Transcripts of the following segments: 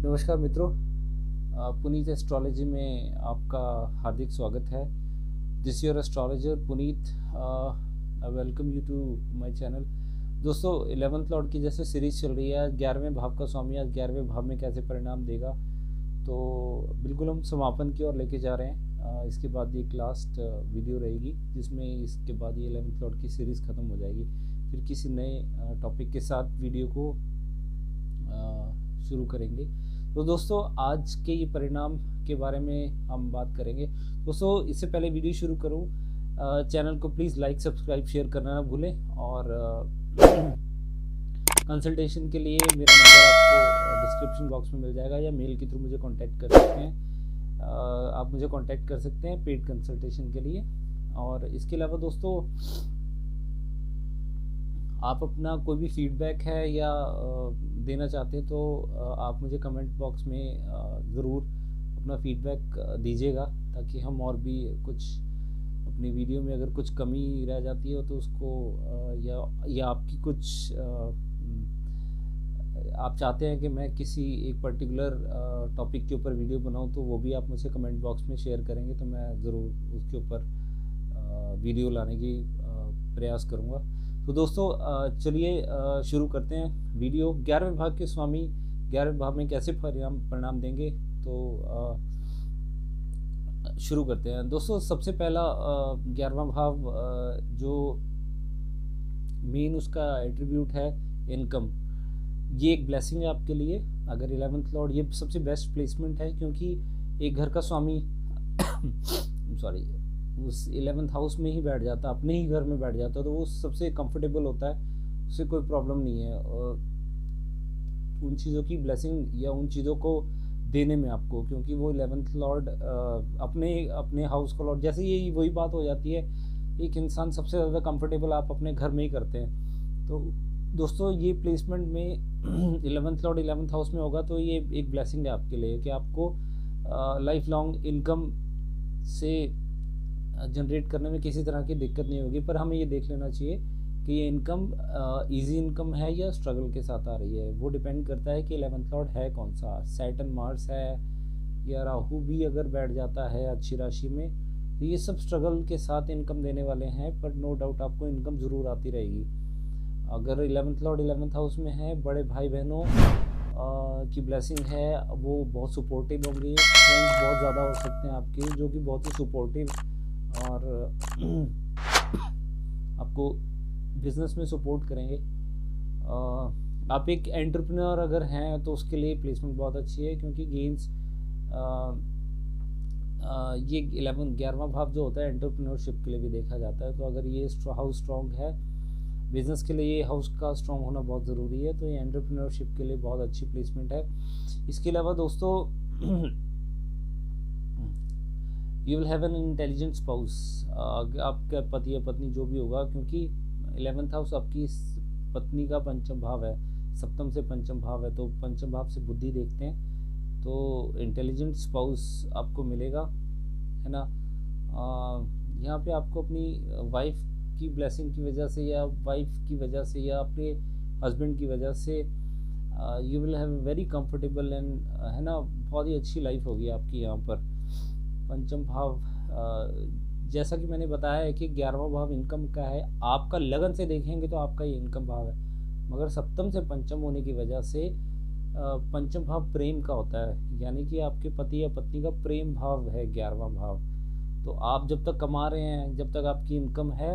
नमस्कार मित्रों, पुनीत एस्ट्रोलॉजी में आपका हार्दिक स्वागत है। This your astrologer Puneet, welcome you to my channel. दोस्तों, 11th लॉर्ड की जैसे सीरीज चल रही है, 11वें भाव का स्वामी आज 11वें भाव में कैसे परिणाम देगा, तो बिल्कुल हम समापन की ओर लेके जा रहे हैं। इसके बाद एक लास्ट वीडियो रहेगी जिसमें इसके बाद ये 11th लॉर्ड की सीरीज़ ख़त्म हो जाएगी। फिर किसी नए टॉपिक के साथ वीडियो को शुरू करेंगे। तो दोस्तों, आज के ये परिणाम के बारे में हम बात करेंगे। दोस्तों, इससे पहले वीडियो शुरू करूं, चैनल को प्लीज़ लाइक सब्सक्राइब शेयर करना ना भूलें। और कंसल्टेशन के लिए मेरा नंबर आपको डिस्क्रिप्शन बॉक्स में मिल जाएगा, या मेल के थ्रू मुझे कांटेक्ट कर सकते हैं। आप मुझे कांटेक्ट कर सकते हैं पेड कंसल्टेशन के लिए। और इसके अलावा दोस्तों, आप अपना कोई भी फीडबैक है या देना चाहते हैं तो आप मुझे कमेंट बॉक्स में ज़रूर अपना फीडबैक दीजिएगा, ताकि हम और भी कुछ अपनी वीडियो में अगर कुछ कमी रह जाती हो तो उसको या आपकी कुछ आप चाहते हैं कि मैं किसी एक पर्टिकुलर टॉपिक के ऊपर वीडियो बनाऊं, तो वो भी आप मुझे कमेंट बॉक्स में शेयर करेंगे तो मैं ज़रूर उसके ऊपर वीडियो लाने की प्रयास करूँगा। तो दोस्तों, चलिए शुरू करते हैं वीडियो। 11वें भाव के स्वामी 11वें भाव में कैसे परिणाम देंगे, तो शुरू करते हैं। दोस्तों, सबसे पहला 11वां भाव जो मेन उसका एट्रीब्यूट है इनकम, ये एक ब्लेसिंग है आपके लिए। अगर 11th लॉर्ड, ये सबसे बेस्ट प्लेसमेंट है, क्योंकि एक घर का स्वामी सॉरी उस 11th हाउस में ही बैठ जाता, अपने ही घर में बैठ जाता, तो वो सबसे कंफर्टेबल होता है, उससे कोई प्रॉब्लम नहीं है उन चीज़ों की ब्लेसिंग या उन चीज़ों को देने में आपको, क्योंकि वो 11th लॉर्ड अपने हाउस का लॉर्ड, जैसे ये वही बात हो जाती है, एक इंसान सबसे ज़्यादा कंफर्टेबल आप अपने घर में ही करते हैं। तो दोस्तों, ये प्लेसमेंट में 11th लॉर्ड 11th हाउस में होगा, तो ये एक ब्लेसिंग है आपके लिए कि आपको लाइफ लॉन्ग इनकम से जनरेट करने में किसी तरह की दिक्कत नहीं होगी। पर हमें ये देख लेना चाहिए कि ये इनकम इजी इनकम है या स्ट्रगल के साथ आ रही है। वो डिपेंड करता है कि 11th लॉर्ड है कौन सा, सैटर्न मार्स है या राहु भी अगर बैठ जाता है अच्छी राशि में, तो ये सब स्ट्रगल के साथ इनकम देने वाले हैं। पर नो डाउट आपको इनकम ज़रूर आती रहेगी। अगर 11th लॉर्ड 11th हाउस में है, बड़े भाई बहनों की ब्लेसिंग है, वो बहुत सपोर्टिव होंगे। फ्रेंड्स बहुत ज़्यादा हो सकते हैं आपके, जो कि बहुत ही सपोर्टिव और आपको बिज़नेस में सपोर्ट करेंगे। आप एक एंटरप्रेन्योर अगर हैं तो उसके लिए प्लेसमेंट बहुत अच्छी है, क्योंकि गेंस ये 11वां भाव जो होता है एंटरप्रेन्योरशिप के लिए भी देखा जाता है। तो अगर ये हाउस स्ट्रॉन्ग है, बिज़नेस के लिए ये हाउस का स्ट्रॉन्ग होना बहुत ज़रूरी है, तो ये एंटरप्रेन्योरशिप के लिए बहुत अच्छी प्लेसमेंट है। इसके अलावा दोस्तों, you will have an intelligent spouse, आपका पति या पत्नी जो भी होगा, क्योंकि 11th हाउस आपकी पत्नी का पंचम भाव है, सप्तम से पंचम भाव है, तो पंचम भाव से बुद्धि देखते हैं, तो इंटेलिजेंट स्पाउस आपको मिलेगा, है ना। यहाँ पे आपको अपनी वाइफ की ब्लेसिंग की वजह से या वाइफ की वजह से या अपने हस्बैंड की वजह से you will have very comfortable and, है ना, बहुत ही अच्छी लाइफ होगी आपकी। यहाँ पर पंचम भाव, जैसा कि मैंने बताया है कि 11वां भाव इनकम का है, आपका लगन से देखेंगे तो आपका ये इनकम भाव है, मगर सप्तम से पंचम होने की वजह से पंचम भाव प्रेम का होता है, यानी कि आपके पति या पत्नी का प्रेम भाव है 11वां भाव। तो आप जब तक कमा रहे हैं, जब तक आपकी इनकम है,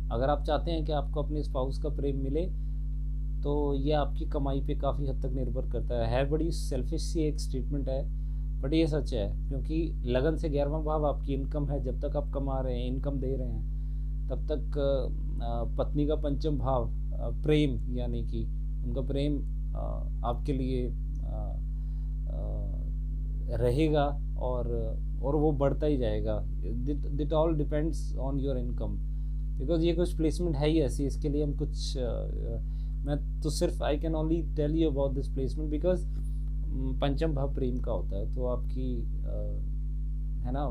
अगर आप चाहते हैं कि आपको अपने स्पाउस का प्रेम मिले, तो ये आपकी कमाई पे काफ़ी हद तक निर्भर करता है बड़ी सेल्फिश सी एक स्टेटमेंट है, बट ये सच है, क्योंकि लगन से 11वां भाव आपकी इनकम है। जब तक आप कमा रहे हैं, इनकम दे रहे हैं, तब तक पत्नी का पंचम भाव प्रेम, यानी कि उनका प्रेम आपके लिए रहेगा और वो बढ़ता ही जाएगा। That all depends on your income, because ये कुछ प्लेसमेंट है ही ऐसी, इसके लिए हम कुछ मैं तो सिर्फ I can only tell you about this placement because पंचम भाव प्रेम का होता है। तो आपकी है ना,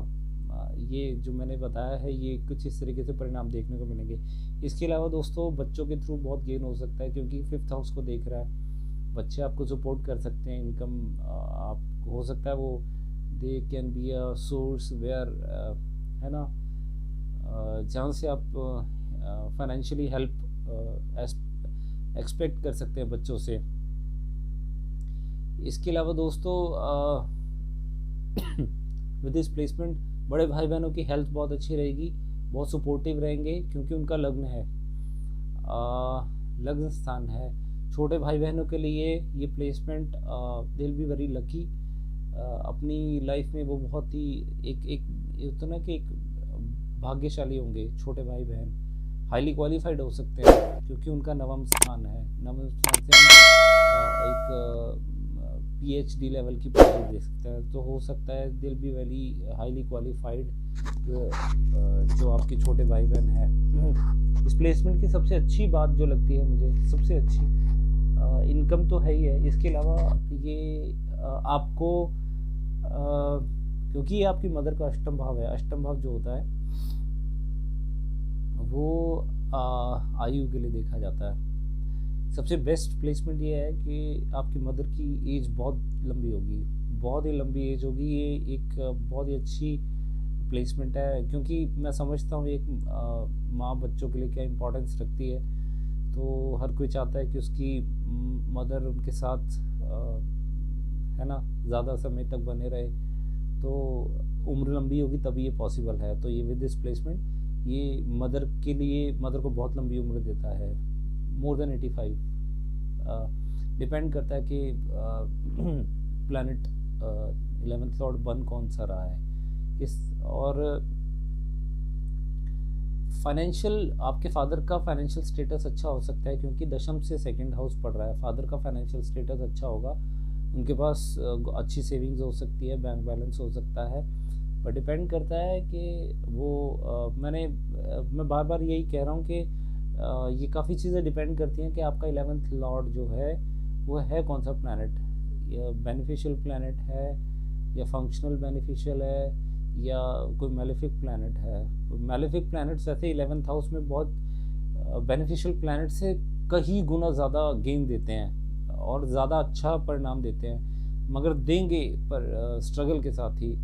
ये जो मैंने बताया है, ये कुछ इस तरीके से परिणाम देखने को मिलेंगे। इसके अलावा दोस्तों, बच्चों के थ्रू बहुत गेन हो सकता है, क्योंकि 5th हाउस को देख रहा है। बच्चे आपको सपोर्ट कर सकते हैं, इनकम आप हो सकता है वो they can be a source where, है ना, जहाँ से आप फाइनेंशियली हेल्प एक्सपेक्ट कर सकते हैं बच्चों से। इसके अलावा दोस्तों विद दिस प्लेसमेंट बड़े भाई बहनों की हेल्थ बहुत अच्छी रहेगी, बहुत सपोर्टिव रहेंगे, क्योंकि उनका लग्न है, लग्न स्थान है। छोटे भाई बहनों के लिए ये placement they will be very lucky. अपनी लाइफ में वो बहुत ही एक होता ना कि एक भाग्यशाली होंगे। छोटे भाई बहन हाईली क्वालिफाइड हो सकते हैं, क्योंकि उनका नवम स्थान है। नवम स्थान से हम एक PhD लेवल की पढ़ाई दे सकते हैं, तो हो सकता है दिल बी वेरी हाईली क्वालिफाइड जो आपके छोटे भाई बहन हैं। इस प्लेसमेंट की सबसे अच्छी बात जो लगती है मुझे, सबसे अच्छी इनकम तो है ही है, इसके अलावा ये आपको क्योंकि ये आपकी मदर का अष्टम भाव है। अष्टम भाव जो होता है वो आयु के लिए देखा जाता है। सबसे बेस्ट प्लेसमेंट ये है कि आपकी मदर की एज बहुत लंबी होगी, बहुत ही लंबी एज होगी। ये एक बहुत ही अच्छी प्लेसमेंट है, क्योंकि मैं समझता हूँ एक माँ बच्चों के लिए क्या इम्पोर्टेंस रखती है। तो हर कोई चाहता है कि उसकी मदर उनके साथ है ना ज़्यादा समय तक बने रहे, तो उम्र लंबी होगी तभी ये पॉसिबल है। तो ये विद दिस प्लेसमेंट ये मदर के लिए, मदर को बहुत लंबी उम्र देता है, मोर देन 85। डिपेंड करता है कि प्लैनेट 11th लॉर्ड बन कौन सा रहा है इस। और फाइनेंशियल, आपके फादर का फाइनेंशियल स्टेटस अच्छा हो सकता है, क्योंकि दशम से सेकंड हाउस पड़ रहा है। फादर का फाइनेंशियल स्टेटस अच्छा होगा, उनके पास अच्छी सेविंग्स हो सकती है, बैंक बैलेंस हो सकता है। पर डिपेंड करता है कि वो मैं बार बार यही कह रहा हूँ कि ये काफ़ी चीज़ें डिपेंड करती हैं कि आपका 11th लॉर्ड जो है वो है कौन सा प्लैनेट, या बेनिफिशियल प्लैनेट है, या फंक्शनल बेनिफिशियल है, या कोई मेलेफिक प्लैनेट है। मेलेफिक प्लैनेट्स वैसे 11th हाउस में बहुत बेनिफिशियल प्लैनेट से कई गुना ज़्यादा गेन देते हैं और ज़्यादा अच्छा परिणाम देते हैं, मगर देंगे पर स्ट्रगल के साथ ही।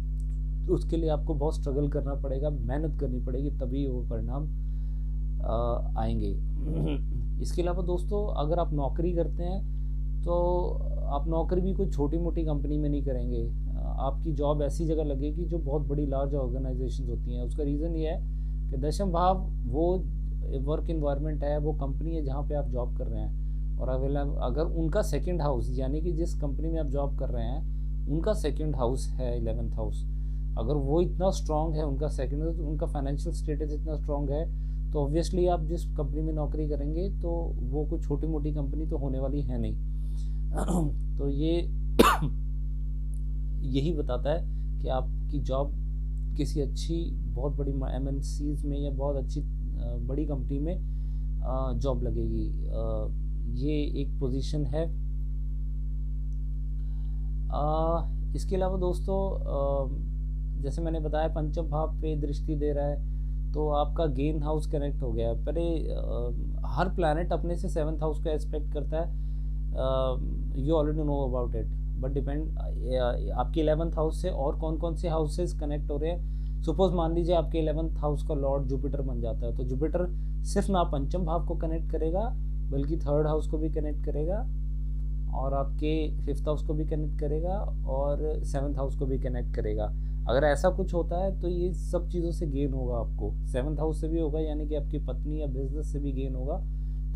उसके लिए आपको बहुत स्ट्रगल करना पड़ेगा, मेहनत करनी पड़ेगी, तभी वो परिणाम आएंगे। इसके अलावा दोस्तों अगर आप नौकरी करते हैं तो आप नौकरी भी कोई छोटी मोटी कंपनी में नहीं करेंगे। आपकी जॉब ऐसी जगह लगेगी जो बहुत बड़ी लार्ज ऑर्गेनाइजेशंस होती हैं। उसका रीज़न ये है कि दशम भाव वो वर्क इन्वायरमेंट है, वो कंपनी है जहाँ पे आप जॉब कर रहे हैं। और अगर उनका सेकंड हाउस, यानी कि जिस कंपनी में आप जॉब कर रहे हैं उनका सेकंड हाउस है 11th हाउस, अगर वो इतना स्ट्रांग है, उनका सेकंड, उनका फाइनेंशियल स्टेटस इतना स्ट्रांग है, तो ऑब्वियसली आप जिस कंपनी में नौकरी करेंगे तो वो कोई छोटी मोटी कंपनी तो होने वाली है नहीं। तो ये यही बताता है कि आपकी जॉब किसी अच्छी बहुत बड़ी MNCs में या बहुत अच्छी बड़ी कंपनी में जॉब लगेगी। ये एक पोजीशन है। इसके अलावा दोस्तों जैसे मैंने बताया पंचम भाव पे दृष्टि दे रहा है, तो आपका गेन हाउस कनेक्ट हो गया है। पहले हर प्लैनेट अपने से 7th हाउस को एस्पेक्ट करता है, you already know about it, but depend आपके 11th हाउस से और कौन कौन से हाउसेस कनेक्ट हो रहे हैं। सपोज मान लीजिए आपके 11th हाउस का लॉर्ड जुपिटर बन जाता है, तो जुपिटर सिर्फ ना पंचम भाव को कनेक्ट करेगा बल्कि 3rd हाउस को भी कनेक्ट करेगा, और आपके 5th हाउस को भी कनेक्ट करेगा, और 7th हाउस को भी कनेक्ट करेगा। अगर ऐसा कुछ होता है तो ये सब चीज़ों से गेन होगा आपको। 7th हाउस से भी होगा, यानी कि आपकी पत्नी या बिजनेस से भी गेन होगा।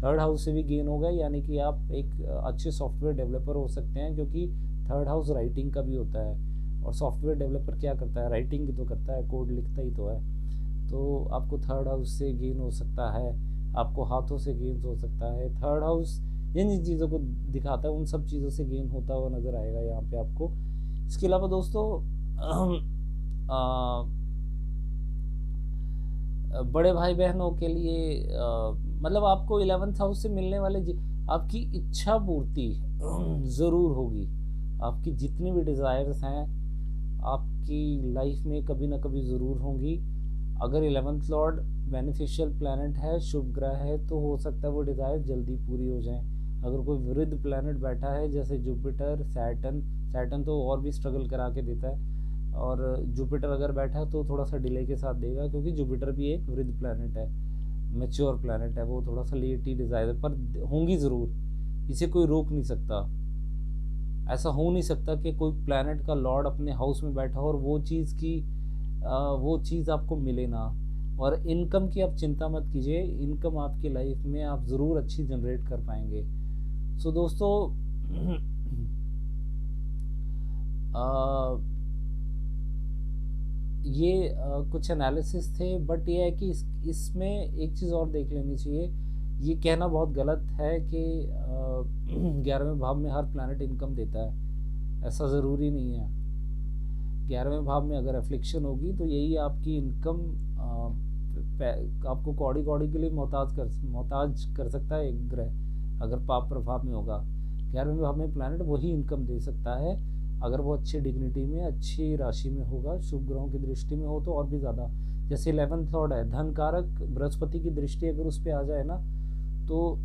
3rd हाउस से भी गेन होगा, यानी कि आप एक अच्छे सॉफ्टवेयर डेवलपर हो सकते हैं, क्योंकि 3rd हाउस राइटिंग का भी होता है। और सॉफ्टवेयर डेवलपर क्या करता है, राइटिंग तो करता है, कोड लिखता ही तो है। तो आपको 3rd हाउस से गेन हो सकता है, आपको हाथों से गेन हो सकता है। 3rd हाउस जिन चीज़ों को दिखाता है उन सब चीज़ों से गेन होता हुआ नज़र आएगा यहाँ पे आपको। इसके अलावा दोस्तों बड़े भाई बहनों के लिए मतलब आपको 11th हाउस से मिलने वाले आपकी इच्छा पूर्ति ज़रूर होगी। आपकी जितनी भी डिज़ायर्स हैं आपकी लाइफ में कभी ना कभी ज़रूर होंगी। अगर 11th लॉर्ड बेनिफिशियल प्लैनेट है, शुभ ग्रह है, तो हो सकता है वो डिज़ायर जल्दी पूरी हो जाएं। अगर कोई वृद्ध प्लैनेट बैठा है जैसे जुपिटर, सैटर्न तो और भी स्ट्रगल करा के देता है, और जुपिटर अगर बैठा है तो थोड़ा सा डिले के साथ देगा, क्योंकि जुपिटर भी एक वृद्ध प्लैनेट है, मैच्योर प्लैनेट है, वो थोड़ा सा लेट ही डिज़ायर पर होंगी ज़रूर, इसे कोई रोक नहीं सकता। ऐसा हो नहीं सकता कि कोई प्लैनेट का लॉर्ड अपने हाउस में बैठा हो और वो चीज़ आपको मिले ना। और इनकम की आप चिंता मत कीजिए, इनकम आपकी लाइफ में आप ज़रूर अच्छी जनरेट कर पाएंगे। सो दोस्तों ये कुछ एनालिसिस थे, बट ये है कि इसमें एक चीज़ और देख लेनी चाहिए। ये कहना बहुत गलत है कि 11वें भाव में हर प्लैनेट इनकम देता है, ऐसा ज़रूरी नहीं है। 11वें भाव में अगर एफ्लिक्शन होगी तो यही आपकी इनकम आपको कौड़ी कौड़ी के लिए मोहताज कर सकता है एक ग्रह, अगर पाप प्रभाव में होगा। 11वें भाव में प्लैनेट वही इनकम दे सकता है अगर वो अच्छी डिग्निटी में, अच्छी राशि में होगा, शुभ ग्रहों की दृष्टि में हो तो और भी ज़्यादा। जैसे 11th लॉर्ड है धन कारक, बृहस्पति की दृष्टि अगर उस पर आ जाए ना तो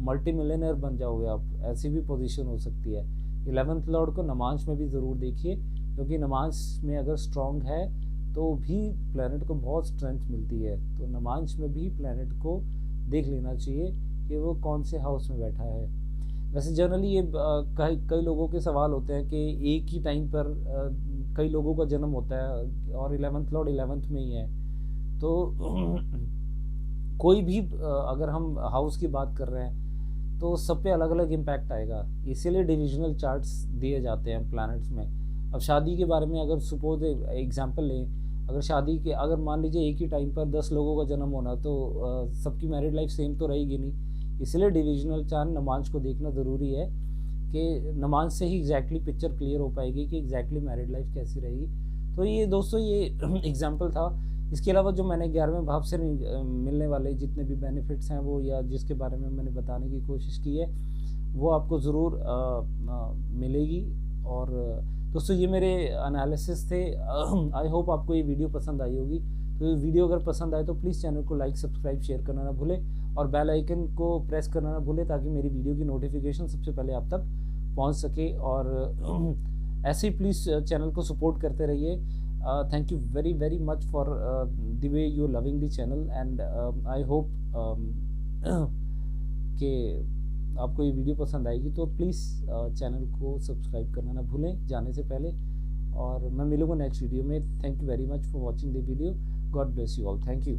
मल्टी मिलियनर बन जाओगे आप, ऐसी भी पोजीशन हो सकती है। 11th लॉर्ड को नमांश में भी ज़रूर देखिए, क्योंकि नमांश में अगर स्ट्रॉन्ग है तो भी प्लैनेट को बहुत स्ट्रेंथ मिलती है। तो नमांश में भी प्लैनेट को देख लेना चाहिए कि वो कौन से हाउस में बैठा है। वैसे जनरली ये कई लोगों के सवाल होते हैं कि एक ही टाइम पर कई लोगों का जन्म होता है और 11th लॉर्ड 11th में ही है, तो कोई भी अगर हम हाउस की बात कर रहे हैं तो सब पे अलग अलग इम्पैक्ट आएगा, इसीलिए डिविजनल चार्ट्स दिए जाते हैं प्लैनेट्स में। अब शादी के बारे में अगर सपोज एग्जांपल लें, अगर मान लीजिए एक ही टाइम पर 10 लोगों का जन्म होना, तो सबकी मैरिड लाइफ सेम तो रहेगी नहीं, इसलिए डिविजनल चार्ट नमांश को देखना ज़रूरी है कि नमांश से ही एग्जैक्टली पिक्चर क्लियर हो पाएगी कि एग्जैक्टली मैरिड लाइफ कैसी रहेगी। तो ये दोस्तों ये एग्जांपल था। इसके अलावा जो मैंने 11वें भाव से मिलने वाले जितने भी बेनिफिट्स हैं वो, या जिसके बारे में मैंने बताने की कोशिश की है, वो आपको ज़रूर मिलेगी। और दोस्तों ये मेरे एनालिसिस थे। आई होप आपको ये वीडियो पसंद आई होगी। तो ये वीडियो अगर पसंद आए तो प्लीज़ चैनल को लाइक, सब्सक्राइब, शेयर करना ना भूलें, और बेल आइकन को प्रेस करना ना भूलें, ताकि मेरी वीडियो की नोटिफिकेशन सबसे पहले आप तक पहुंच सके। और ऐसे ही प्लीज़ चैनल को सपोर्ट करते रहिए। Thank you very very much for the way you loving the channel, and I hope कि आपको ये वीडियो पसंद आएगी। तो प्लीज़ चैनल को सब्सक्राइब करना ना भूलें जाने से पहले, और मैं मिलूँगा नेक्स्ट वीडियो में। Thank you very much for watching the video. God bless you all. Thank you.